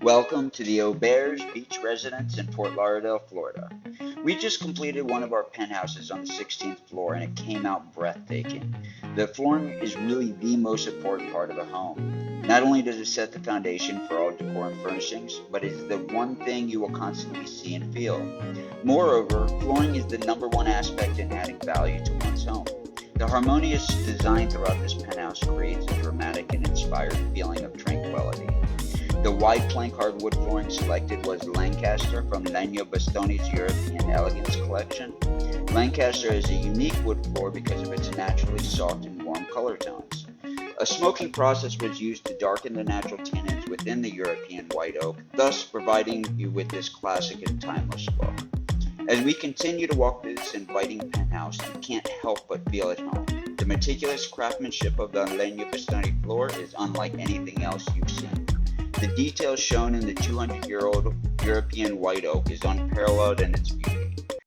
Welcome to the Auberge Beach Residence in Fort Lauderdale, Florida. We just completed one of our penthouses on the 16th floor and it came out breathtaking. The flooring is really the most important part of the home. Not only does it set the foundation for all decor and furnishings, but it is the one thing you will constantly see and feel. Moreover, flooring is the number one aspect in adding value to one's home. The harmonious design throughout this penthouse creates a dramatic and inspired feeling of tranquility. The wide plank hardwood flooring selected was Lancaster from Legno Bastone's European Elegance collection. Lancaster is a unique wood floor because of its naturally soft and warm color tones. A smoking process was used to darken the natural tannins within the European white oak, thus providing you with this classic and timeless look. As we continue to walk through this inviting penthouse, you can't help but feel at home. The meticulous craftsmanship of the Legno Bastone floor is unlike anything else you've seen. The detail shown in the 200-year-old European white oak is unparalleled in its beauty.